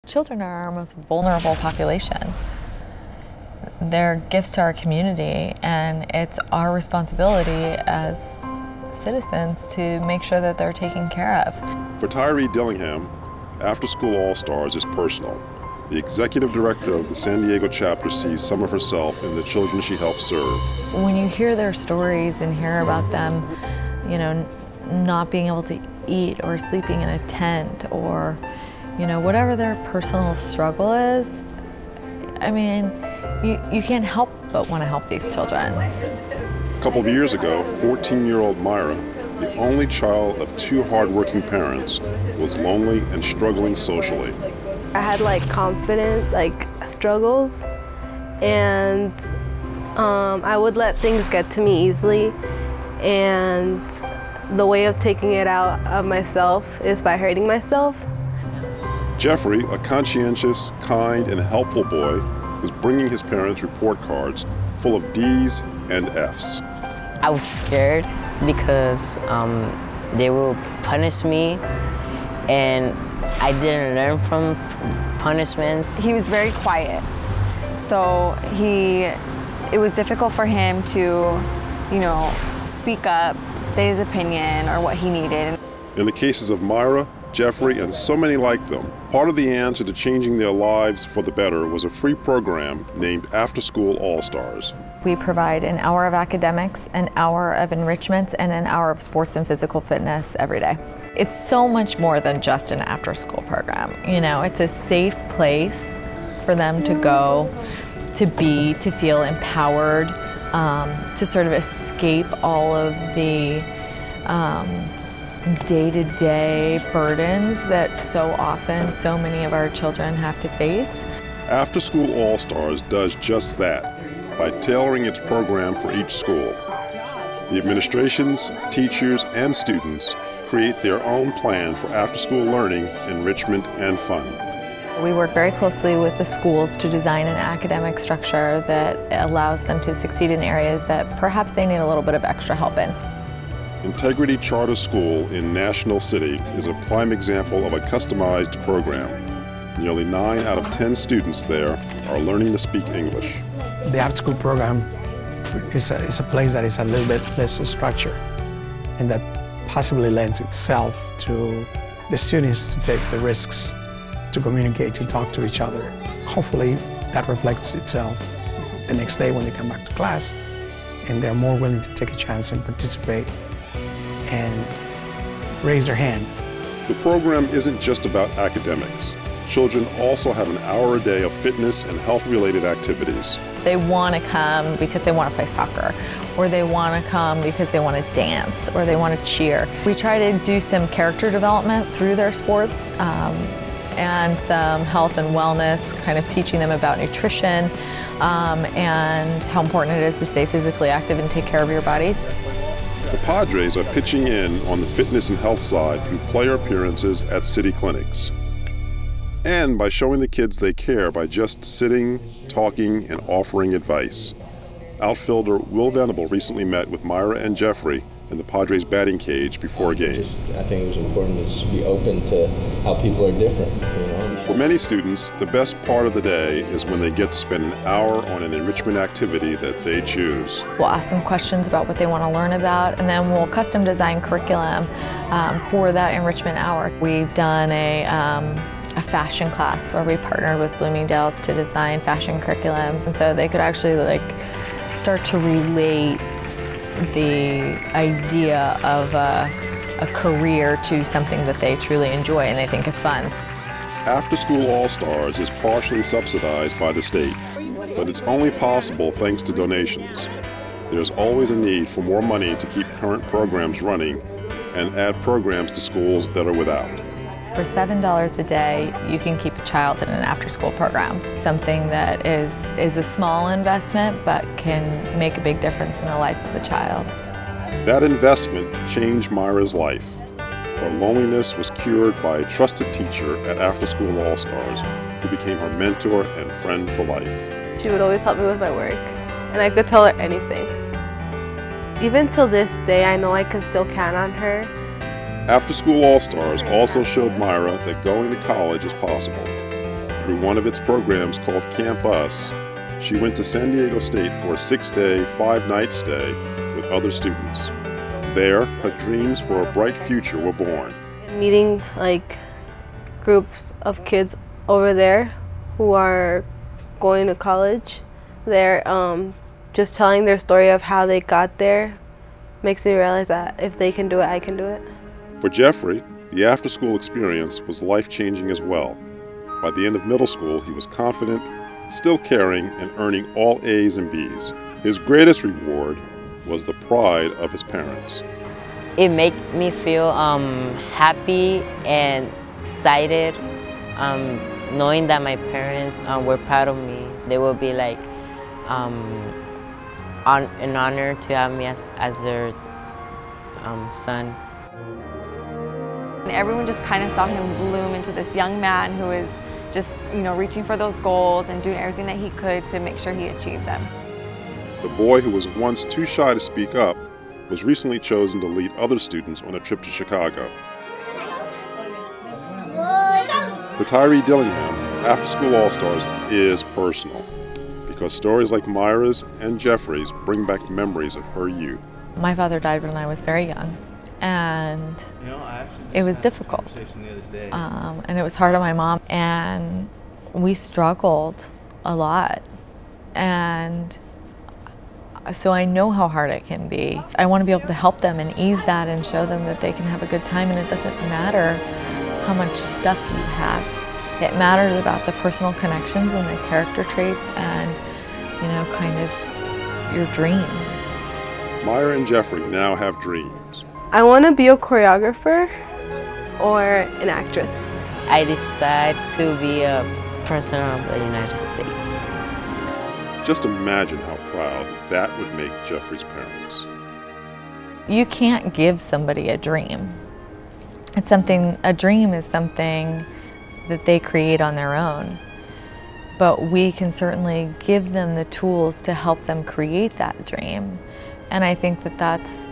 Children are our most vulnerable population. They're gifts to our community, and it's our responsibility as citizens to make sure that they're taken care of. For Tyree Dillingham, After School All-Stars is personal. The executive director of the San Diego chapter sees some of herself in the children she helps serve. When you hear their stories and hear about them, not being able to eat or sleeping in a tent or, whatever their personal struggle is, I mean, you can't help but want to help these children. A couple of years ago, 14-year-old Myra, the only child of two hardworking parents, was lonely and struggling socially. I had confidence, struggles, and I would let things get to me easily, and the way of taking it out of myself is by hurting myself. Jeffrey, a conscientious, kind, and helpful boy, is bringing his parents report cards full of D's and F's. I was scared because they will punish me, and I didn't learn from punishment. He was very quiet, so it was difficult for him to, speak up, state his opinion or what he needed. In the cases of Myra, Jeffrey, and so many like them, part of the answer to changing their lives for the better was a free program named After School All-Stars. We provide an hour of academics, an hour of enrichment, and an hour of sports and physical fitness every day. It's so much more than just an after-school program. It's a safe place for them to go, to be, to feel empowered, to sort of escape all of the day-to-day burdens that so often so many of our children have to face. After School All-Stars does just that by tailoring its program for each school. The administrations, teachers, and students create their own plan for after-school learning, enrichment, and fun. We work very closely with the schools to design an academic structure that allows them to succeed in areas that perhaps they need a little bit of extra help in. Integrity Charter School in National City is a prime example of a customized program. Nearly 9 out of 10 students there are learning to speak English. The after-school program is a place that is a little bit less structured, and that possibly lends itself to the students to take the risks to communicate, to talk to each other. Hopefully that reflects itself the next day when they come back to class, and they're more willing to take a chance and participate and raise their hand. The program isn't just about academics. Children also have an hour a day of fitness and health-related activities. They want to come because they want to play soccer, or they want to come because they want to dance, or they want to cheer. We try to do some character development through their sports and some health and wellness, kind of teaching them about nutrition and how important it is to stay physically active and take care of your body. The Padres are pitching in on the fitness and health side through player appearances at city clinics, and by showing the kids they care by just sitting, talking, and offering advice. Outfielder Will Venable recently met with Myra and Jeffrey in the Padres batting cage before a game. I think it was important to just be open to how people are different. For many students, the best part of the day is when they get to spend an hour on an enrichment activity that they choose. We'll ask them questions about what they want to learn about, and then we'll custom design curriculum for that enrichment hour. We've done a fashion class where we partnered with Bloomingdale's to design fashion curriculums, and so they could actually start to relate the idea of a career to something that they truly enjoy and they think is fun. After School All-Stars is partially subsidized by the state, but it's only possible thanks to donations. There's always a need for more money to keep current programs running and add programs to schools that are without. For $7 a day, you can keep a child in an after-school program. Something that is a small investment, but can make a big difference in the life of a child. That investment changed Myra's life. Her loneliness was cured by a trusted teacher at After School All-Stars, who became her mentor and friend for life. She would always help me with my work, and I could tell her anything. Even till this day, I know I can still count on her. After School All-Stars also showed Myra that going to college is possible. Through one of its programs called Camp Us, she went to San Diego State for a 6-day, 5-night stay with other students. There, her dreams for a bright future were born. Meeting like groups of kids over there who are going to college, they're just telling their story of how they got there makes me realize that if they can do it, I can do it. For Jeffrey, the after-school experience was life-changing as well. By the end of middle school, he was confident, still caring, and earning all A's and B's. His greatest reward was the pride of his parents. It made me feel happy and excited, knowing that my parents were proud of me. They will be like an honor to have me as their son. And everyone just kind of saw him bloom into this young man who is just, reaching for those goals and doing everything that he could to make sure he achieved them. The boy who was once too shy to speak up was recently chosen to lead other students on a trip to Chicago. For Tyree Dillingham, After School All-Stars is personal because stories like Myra's and Jeffrey's bring back memories of her youth. My father died when I was very young, and it was difficult. And it was hard on my mom, and we struggled a lot. And so I know how hard it can be. I want to be able to help them and ease that and show them that they can have a good time, and it doesn't matter how much stuff you have. It matters about the personal connections and the character traits and, kind of your dream. Myra and Jeffrey now have dreams. I want to be a choreographer or an actress. I decided to be a president of the United States. Just imagine how proud that would make Jeffrey's parents. You can't give somebody a dream. A dream is something that they create on their own. But we can certainly give them the tools to help them create that dream. And I think that that's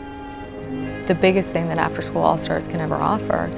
the biggest thing that After School All-Stars can ever offer.